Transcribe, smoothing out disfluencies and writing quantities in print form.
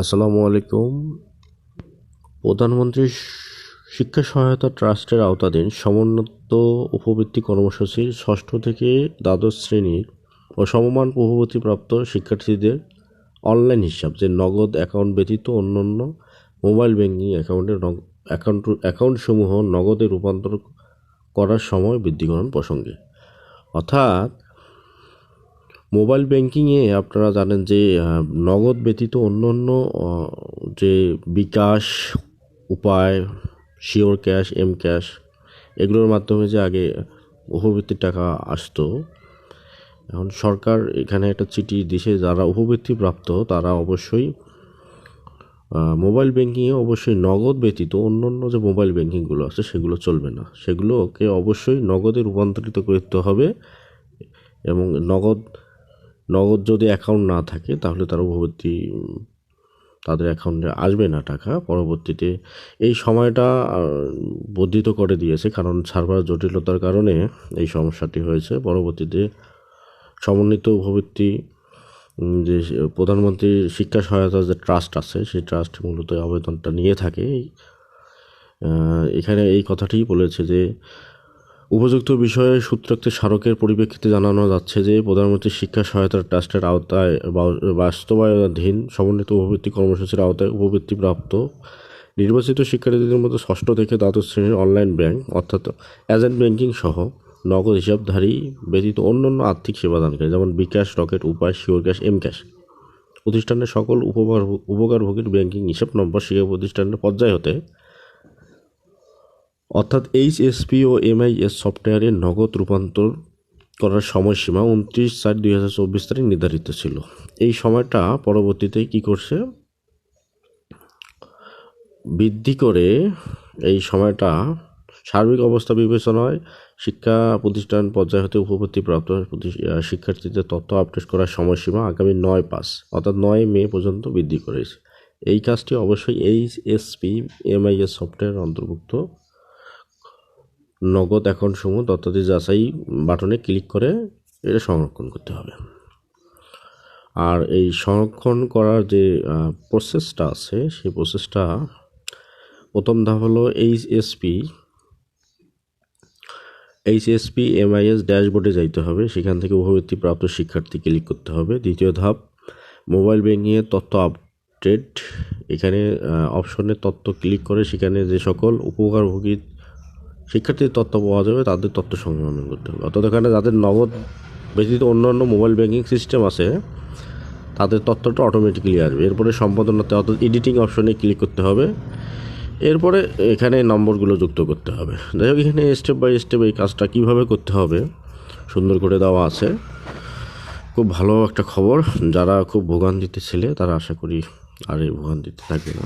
আসসালামু আলাইকুম। প্রধানমন্ত্রী শিক্ষা সহায়তা ট্রাস্টের আওতাধীন সমুন্নত উপবৃত্তি কর্মসূচির ষষ্ঠ থেকে দ্বাদশ শ্রেণীর ও সমমান উপবৃত্তিপ্রাপ্ত শিক্ষার্থীদের অনলাইন হিসাব যে নগদ অ্যাকাউন্ট ব্যতীত অন্যান্য মোবাইল ব্যাংকিং অ্যাকাউন্টসমূহ নগদে রূপান্তর করার সময় বৃদ্ধিকরণ প্রসঙ্গে, অর্থাৎ মোবাইল ব্যাংকিংয়ে আপনারা জানেন যে নগদ ব্যতীত অন্যান্য যে বিকাশ, উপায়, শিওর ক্যাশ, এম ক্যাশ এগুলোর মাধ্যমে যে আগে উপবৃত্তির টাকা আসতো, এখন সরকার এখানে একটা চিঠি দিছে যারা উপবৃত্তি প্রাপ্ত তারা অবশ্যই মোবাইল ব্যাংকিংয়ে অবশ্যই নগদ ব্যতীত অন্যান্য যে মোবাইল ব্যাংকিংগুলো আছে সেগুলো চলবে না, সেগুলোকে অবশ্যই নগদে রূপান্তরিত করতে হবে এবং নগদ যদি অ্যাকাউন্ট না থাকে তাহলে তারা উপবৃত্তি তাদের অ্যাকাউন্টে আসবে না টাকা। পরবর্তীতে এই সময়টা বর্ধিত করে দিয়েছে, কারণ সার্ভার জটিলতার কারণে এই সমস্যাটি হয়েছে। পরবর্তীতে সমন্বিত উপবৃত্তি যে প্রধানমন্ত্রী শিক্ষা সহায়তা যে ট্রাস্ট আছে সেই ট্রাস্ট মূলত আবেদনটা নিয়ে থাকে। এখানে এই কথাটিই বলেছে যে উপযুক্ত বিষয়ে সূত্রোক্ত স্মারকের পরিপ্রেক্ষিতে জানানো যাচ্ছে যে প্রধানমন্ত্রী শিক্ষা সহায়তা ট্রাস্টের আওতায় বাস্তবায়নাধীন সমন্বিত উপবৃত্তি কর্মসূচির আওতায় উপবৃত্তিপ্রাপ্ত নির্বাচিত শিক্ষার্থীদের মধ্যে ষষ্ঠ থেকে দ্বাদশ শ্রেণীর অনলাইন ব্যাংক অর্থাৎ এজেন্ট ব্যাংকিং সহ নগদ হিসাবধারী ব্যতীত অন্যান্য আর্থিক সেবাদানকারী যেমন বিকাশ, রকেট, উপায়, শিওর ক্যাশ, এম ক্যাশ প্রতিষ্ঠানের সকল উপকারভোগীর ব্যাংকিং হিসাব নম্বর শিক্ষা প্রতিষ্ঠানের পর্যায় হতে অর্থাৎ HSP ও MIS সফটওয়্যারে নগদ রূপান্তর করার সময়সীমা 29/4/2024 তারিখ নির্ধারিত ছিল। এই সময়টা পরবর্তীতে কি করছে, বৃদ্ধি করে এই সময়টা সার্বিক অবস্থা বিবেচনায় শিক্ষা প্রতিষ্ঠান পর্যায় হতে উপবৃত্তিপ্রাপ্ত শিক্ষার্থীদের তথ্য আপডেট করার সময়সীমা আগামী 9/5 অর্থাৎ 9 মে পর্যন্ত বৃদ্ধি করেছে। এই কাজটি অবশ্যই HSP MIS সফটওয়্যার অন্তর্ভুক্ত নগদ অ্যাকাউন্টসমূহ তথ্যাদি যাচাই বাটনে ক্লিক করে এটা সংরক্ষণ করতে হবে। আর এই সংরক্ষণ করার যে প্রসেসটা আছে সেই প্রসেসটা প্রথম ধাপ হলো HSP MIS ড্যাশবোর্ডে যাইতে হবে, সেখান থেকে উপবৃত্তিপ্রাপ্ত শিক্ষার্থী ক্লিক করতে হবে। দ্বিতীয় ধাপ মোবাইল ব্যাংকিংয়ের তথ্য আপডেট, এখানে অপশনে তথ্য ক্লিক করে সেখানে যে সকল উপকারভোগী শিক্ষার্থীর তথ্য পাওয়া যাবে তাদের তথ্য সংগ্রহ করতে হবে। অর্থাৎ এখানে যাদের নগদ ব্যতীত অন্যান্য মোবাইল ব্যাংকিং সিস্টেম আছে তাদের তথ্যটা অটোমেটিক্যালি আসবে। এরপরে সম্পাদনাতে অর্থাৎ এডিটিং অপশনে ক্লিক করতে হবে, এরপরে এখানে নম্বরগুলো যুক্ত করতে হবে। যাই হোক, এখানে স্টেপ বাই স্টেপ এই কাজটা কীভাবে করতে হবে সুন্দর করে দেওয়া আছে। খুব ভালো একটা খবর, যারা খুব ভোগান্তিতে ছিলে তারা আশা করি আর এই ভোগান্তিতে থাকবে না।